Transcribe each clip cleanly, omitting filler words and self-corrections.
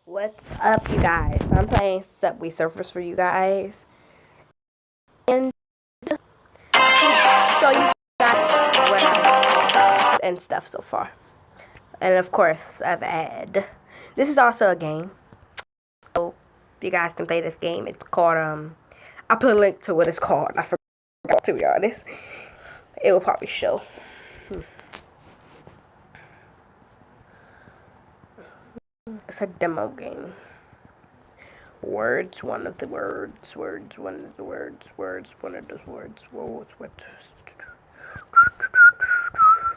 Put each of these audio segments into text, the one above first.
What's up, you guys? I'm playing Subway Surfers for you guys. And show you guys what I've and stuff so far. And of course, I've had. This is also a game. So you guys can play this game. It's called, I'll put a link to what it's called. I forgot, to be honest. It will probably show. It's a demo game. Words, one of the words, one of the words, one of those words. Whoa,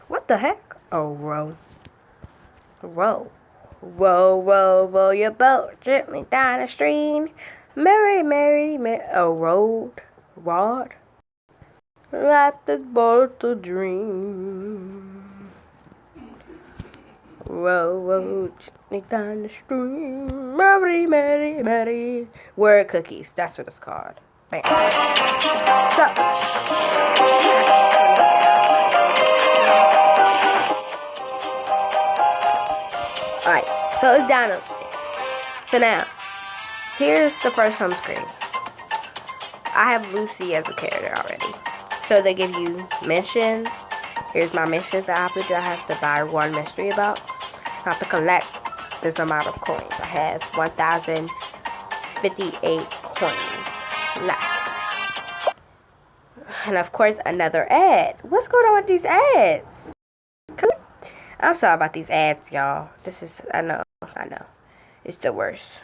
what the heck? Oh, row. Row your boat gently down the stream. Merry, road, rod. Let the boat to dream. Row gently down the stream. Merry. Word cookies. That's what it's called. Bam. So. Alright. So it's down. So now. Here's the first home screen. I have Lucy as a character already. So they give you missions. Here's my missions that I have to do. I have to buy one mystery box. I have to collect this amount of coins. I have 1,058 coins left. And of course, another ad. What's going on with these ads? I'm sorry about these ads, y'all. This is, I know. It's the worst.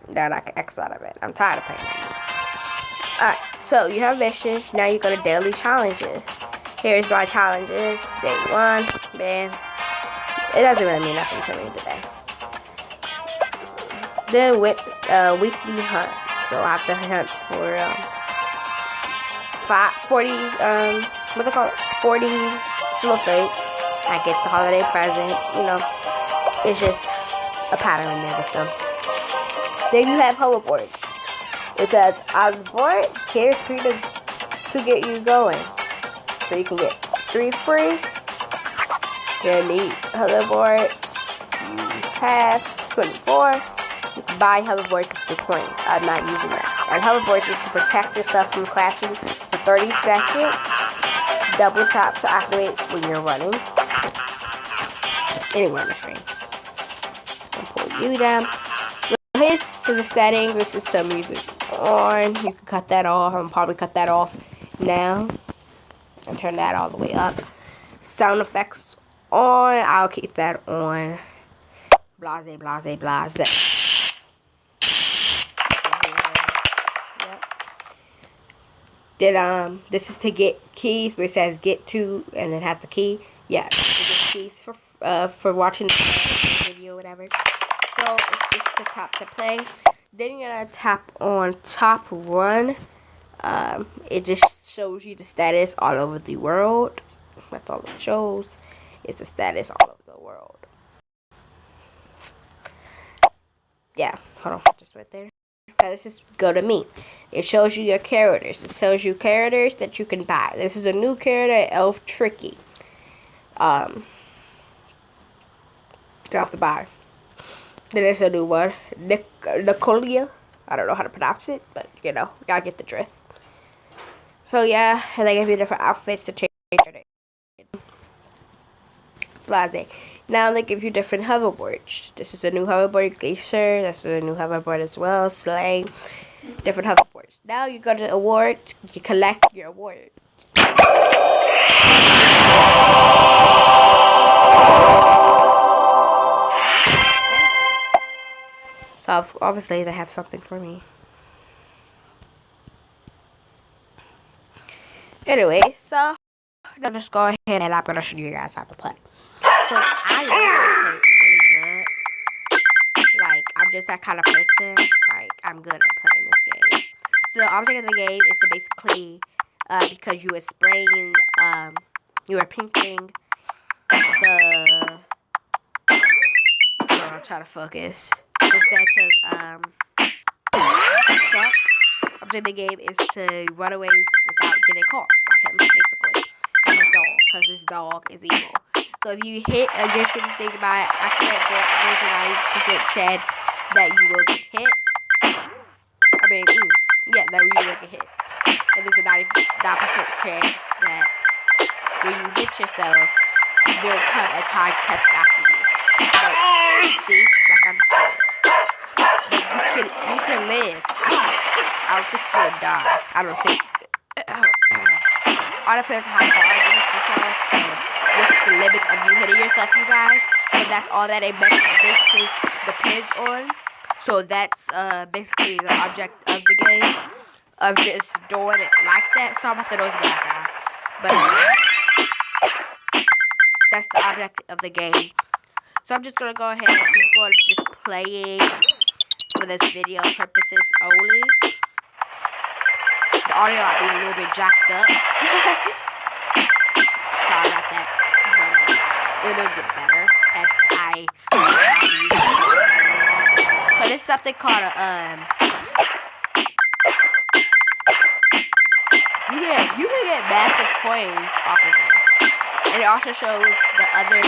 That I can X out of it. I'm tired of playing that. Alright, so you have missions. Now you go to daily challenges. Here's my challenges. Day 1. Bam. It doesn't really mean nothing to me today. Then with weekly hunt. So I have to hunt for 40 what's it called? 40 snowflakes. I get the holiday present. You know, it's just a pattern in there with them. Then you have hoverboards. It says on the board, here's 3 to get you going. So you can get 3 free. You need hoverboards. You have 24. You can buy hoverboards with your coins. I'm not using that. And hoverboards is to protect yourself from crashing for 30 seconds. Double tap to activate when you're running. Anywhere on the screen. I'll pull you down. Here's to the settings. This is some music on. You can cut that off. I'm probably cut that off now. And turn that all the way up. Sound effects on. I'll keep that on. Blase. Yep. Then this is to get keys where it says get to and then have the key. Yeah, to get keys for watching the video or whatever. So it's the top to play. Then you're gonna tap on top run. It just shows you the status all over the world. That's all it shows. It's the status all over the world. Yeah, hold on, just right there. Now this is go to me. It shows you your characters. It shows you characters that you can buy. This is a new character, Elf Tricky. You have to buy. Then there's a new one, Nicolia. I don't know how to pronounce it, but you know, gotta get the drift. So yeah, and they give you different outfits to change your day. Blase. Now they give you different hoverboards. This is a new hoverboard, Glacier. That's a new hoverboard as well, Sleigh. Different hoverboards. Now you go to awards. You collect your awards. So obviously they have something for me. Anyway, so I'll just go ahead and I'm gonna show you guys how to play. So I play really good. Like I'm just that kind of person. Like I'm good at playing this game. So the object of the game is to basically because you were spraying you were pinking the I'm trying to focus. The Santa's truck. Object of the game is to run away without getting caught by him, basically. And his dog, because his dog is evil. So if you hit against anything by accident, there's a 90% chance that you will get hit. I mean, that you will get hit. And there's a 99% chance that when you hit yourself, they'll come and try and catch after you. But, see, like I'm saying. But you can live. I don't think you would die. I don't think. All depends on how hard you hit yourself and what's the limit of you hitting yourself, you guys. So that's all that it basically depends on. So that's basically the object of the game, of just doing it like that. So I'm about to those back now. But that's the object of the game. So I'm just gonna go ahead and keep on just playing for this video purposes only. The audio might be a little bit jacked up. Sorry about that. But it'll get better as I so there's something called you can get massive coins off of this. And it also shows the other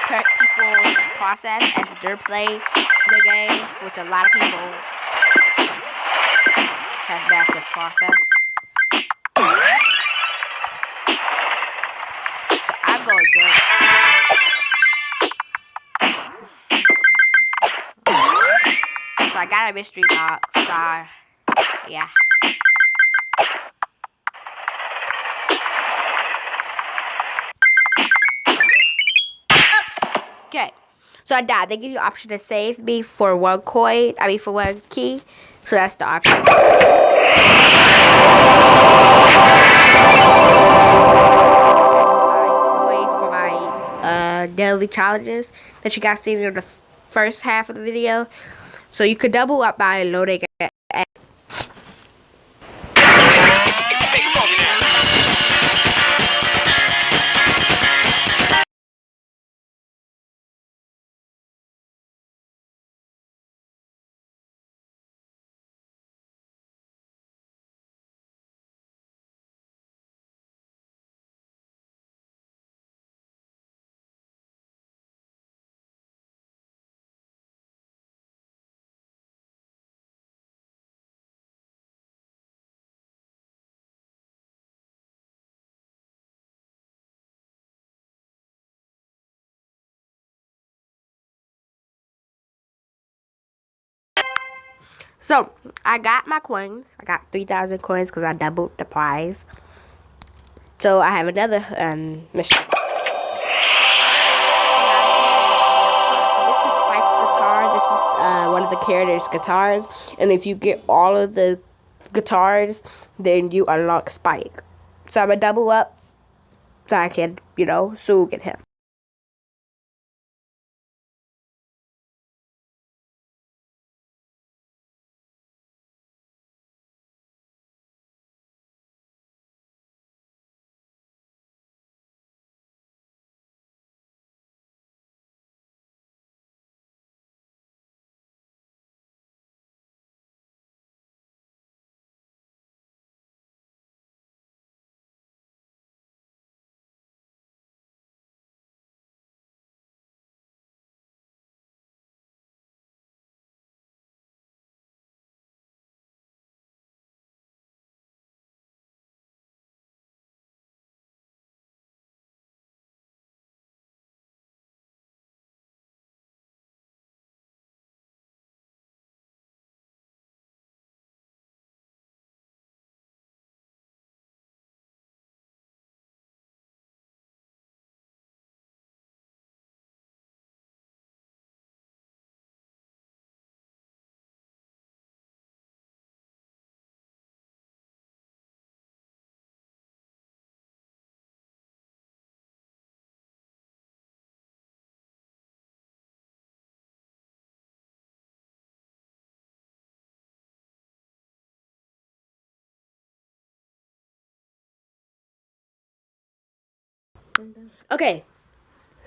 people's process as they're playing the game, which a lot of people have massive process. So I'm going good. So I got a mystery box. So yeah. Okay, so I died. They give you the option to save me for one coin. I mean, for one key. So that's the option. Coins for my daily challenges that you guys seen in the first half of the video. So you could double up by loading it. So I got my coins. I got 3,000 coins because I doubled the prize. So I have another mission. One of the characters' guitars, and if you get all of the guitars, then you unlock Spike. So I'm gonna double up so I can, soon get him. Okay,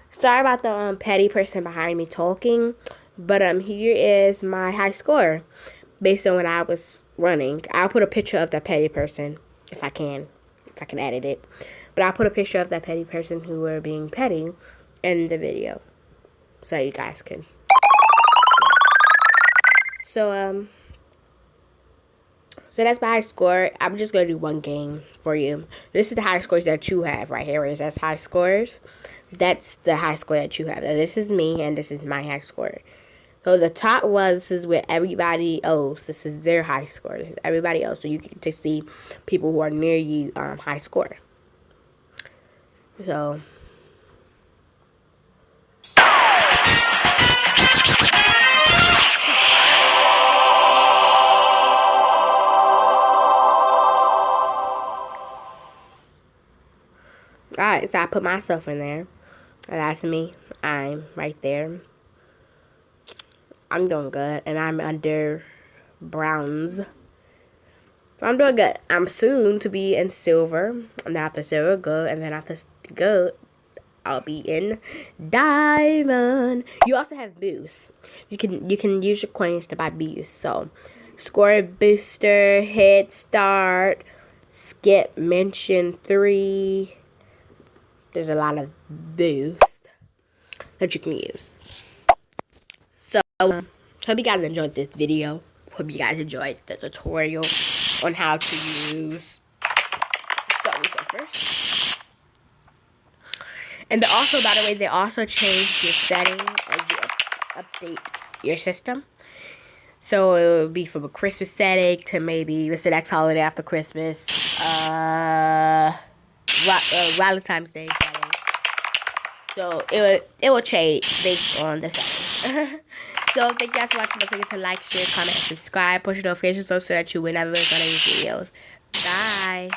sorry about the petty person behind me talking, but here is my high score based on when I was running. I'll put a picture of that petty person if I can edit it. But I'll put a picture of that petty person who were being petty end the video so you guys can. So that's my high score. I'm just gonna do one game for you. This is the high scores that you have right here. Where it says high scores. That's the high score that you have. Now, this is me, and this is my high score. So the top this is with everybody else. This is their high score. This is everybody else. So you get to see people who are near you high score. So. Alright, so I put myself in there. That's me. I'm right there. I'm doing good. And I'm under browns. So I'm doing good. I'm soon to be in silver. And then after silver, gold. And then after gold, I'll be in diamond. You also have boosts. You can use your coins to buy boosts. So, score booster, head start, skip mention 3. There's a lot of boosts that you can use. So, hope you guys enjoyed this video. Hope you guys enjoyed the tutorial on how to use Subway Surfers. And also, by the way, they also changed your setting as you update your system. So it will be from a Christmas setting to maybe what's the next holiday after Christmas? Valentine's Day setting. So it will change based on the setting. So thank you guys for watching. Don't forget to like, share, comment, and subscribe. Push the notifications so that you will never miss one of these videos. Bye.